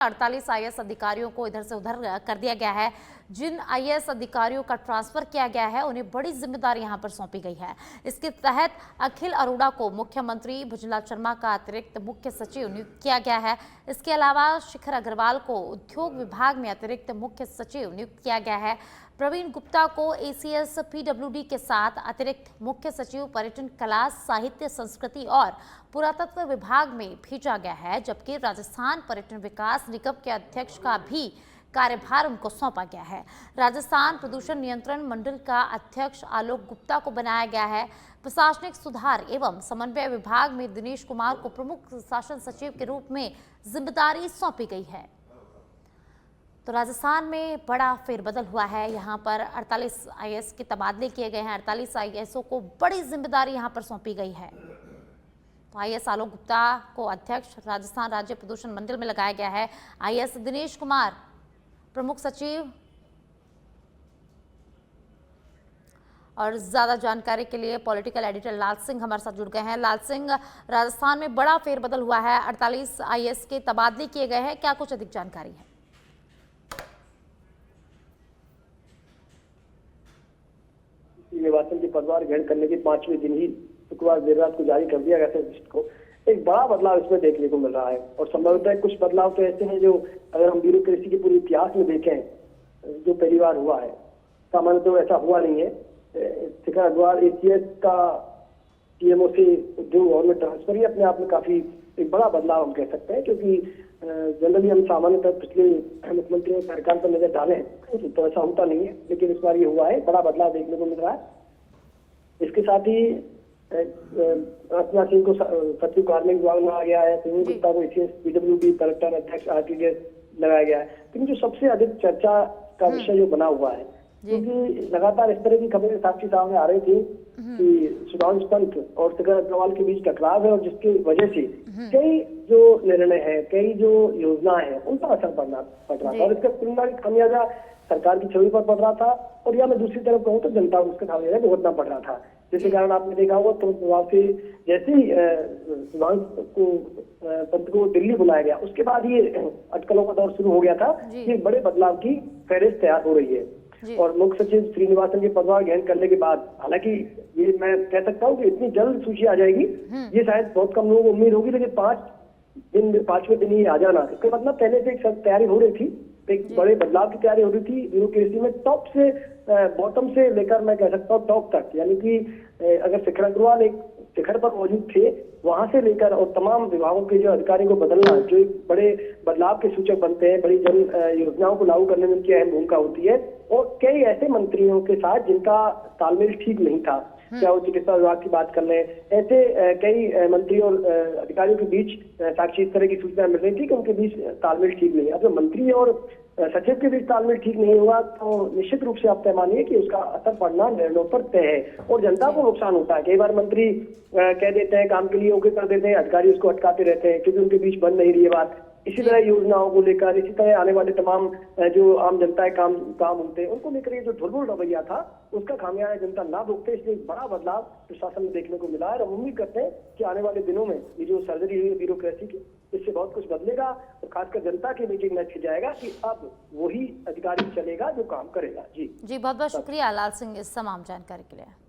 48 IAS अधिकारियों को इधर से उधर कर दिया गया है। जिन आईएएस अधिकारियों का ट्रांसफर किया गया है उन्हें बड़ी जिम्मेदारी यहां पर सौंपी गई है। इसके तहत अखिल अरोड़ा को मुख्यमंत्री भुजलाल शर्मा का अतिरिक्त मुख्य सचिव नियुक्त किया गया है। इसके अलावा शिखर अग्रवाल को उद्योग विभाग में अतिरिक्त मुख्य सचिव नियुक्त किया गया है। प्रवीण गुप्ता को एसीएस पीडब्ल्यूडी के साथ अतिरिक्त मुख्य सचिव पर्यटन, कला, साहित्य, संस्कृति और पुरातत्व विभाग में भेजा गया है, जबकि राजस्थान पर्यटन विकास निगम के अध्यक्ष का भी कार्यभार उनको सौंपा गया है। राजस्थान प्रदूषण नियंत्रण मंडल का अध्यक्ष आलोक गुप्ता को बनाया गया है। प्रशासनिक सुधार एवं समन्वय विभाग में दिनेश कुमार को प्रमुख शासन सचिव के रूप में जिम्मेदारी सौंपी गई है। तो राजस्थान में बड़ा फेरबदल हुआ है। यहाँ पर 48 आईएएस के तबादले किए गए हैं। 48 आईएएसओं को बड़ी जिम्मेदारी यहाँ पर सौंपी गई है। तो आईएएस आलोक गुप्ता को अध्यक्ष राजस्थान राज्य प्रदूषण मंडल में लगाया गया है। आईएएस दिनेश कुमार प्रमुख सचिव। और ज्यादा जानकारी के लिए पॉलिटिकल एडिटर लाल सिंह हमारे साथ जुड़ गए हैं। लाल सिंह, राजस्थान में बड़ा फेरबदल हुआ है। 48 आईएएस के तबादले किए गए हैं, क्या कुछ अधिक जानकारी है? निर्वाचन के पदभार ग्रहण करने के 5वें दिन ही शुक्रवार देर रात को जारी कर दिया गया था लिस्ट को। एक बड़ा बदलाव इसमें देखने को मिल रहा है और संभवतः कुछ बदलाव तो ऐसे हैं जो अगर हम ब्यूरोक्रेसी के पूरे इतिहास में देखें जो पहली बार हुआ है। सामान्य तो ऐसा हुआ नहीं है। शिखर अग्रवाल एसीएस का पीएमओ से उद्योग और में ट्रांसफर ही अपने आप में काफी एक बड़ा बदलाव हम कह सकते हैं, क्योंकि जनरली हम सामान्यतः पिछले मुख्यमंत्रियों सरकार पर नजर डालें तो ऐसा होता नहीं है, लेकिन इस बार ये हुआ है, बड़ा बदलाव देखने को मिल रहा है। इसके साथ ही रचना सिंह को सचिव कार्मिक विभाग में लगाया गया है। प्रवीण गुप्ता को एसीएस पीडब्ल्यूडी कलेक्टर अध्यक्ष आरटीडीएस लगाया गया है। लेकिन जो सबसे अधिक चर्चा का विषय जो बना हुआ है, क्योंकि लगातार इस तरह की खबरें साक्षी सामने आ रही थी कि सुधांशु पंत और शिखर अग्रवाल के बीच टकराव है और जिसकी वजह से कई जो निर्णय है, कई जो योजनाएं हैं उन पर असर पड़ रहा था और इसका परिणाम खामियाजा सरकार की छवि पर पड़ रहा था। और या मैं दूसरी तरफ कहूँ तो जनता को उसका खामियाजा भुगतना पड़ रहा था, जिसके कारण आपने देखा होगा तो प्रभाव से जैसे ही सुधांशु पंत को दिल्ली बुलाया गया उसके बाद ये अटकलों का दौर शुरू हो गया था कि बड़े बदलाव की फहरिस्त तैयार हो रही है। और मुख्य सचिव श्रीनिवासन के पदभार ग्रहण करने के बाद, हालांकि ये मैं कह सकता हूँ कि इतनी जल्द सूची आ जाएगी ये शायद बहुत कम लोगों को उम्मीद होगी, लेकिन 5वें दिन ही आ जाना इसका मतलब पहले से एक तैयारी हो रही थी, एक बड़े बदलाव की तैयारी हो रही थी ब्यूरोक्रेसी में, टॉप से बॉटम से लेकर मैं कह सकता हूँ टॉप तक। यानी कि अगर शिखर अग्रवाल एक शिखर पर मौजूद थे, वहां से लेकर और तमाम विभागों के जो अधिकारियों को बदलना जो एक बड़े बदलाव के सूचक बनते हैं, बड़ी जन योजनाओं को लागू करने में उनकी अहम भूमिका होती है। और कई ऐसे मंत्रियों के साथ जिनका तालमेल ठीक नहीं था, चाहे वो चिकित्सा विभाग की बात कर लें, ऐसे कई मंत्री और अधिकारियों के बीच साक्षी इस तरह की सूचना मिल रही थी कि उनके बीच तालमेल ठीक नहीं है। अब जब मंत्री और सचिव के बीच तालमेल ठीक नहीं हुआ तो निश्चित रूप से आप तय मानिए कि उसका असर पड़ना निर्णयों पर तय है और जनता को नुकसान होता है। कई बार मंत्री कह देते हैं काम के लिए ओके कर देते हैं, अधिकारी उसको अटकाते रहते हैं क्योंकि उनके बीच बन नहीं रही है बात। इसी तरह योजनाओं को लेकर, इसी तरह आने वाले तमाम जो आम जनता के काम होते हैं उनको लेकर ये जो धुलमुल रवैया था उसका खामियाजा जनता ना भुगते, इसलिए एक बड़ा बदलाव प्रशासन में देखने को मिला है। और हम उम्मीद करते हैं कि आने वाले दिनों में ये जो सर्जरी हुई है ब्यूरोक्रेसी की, इससे बहुत कुछ बदलेगा और खासकर जनता के बीच एक मैसेज जाएगा कि अब वही अधिकारी चलेगा जो काम करेगा। जी बहुत बहुत शुक्रिया लाल सिंह इस तमाम जानकारी के लिए।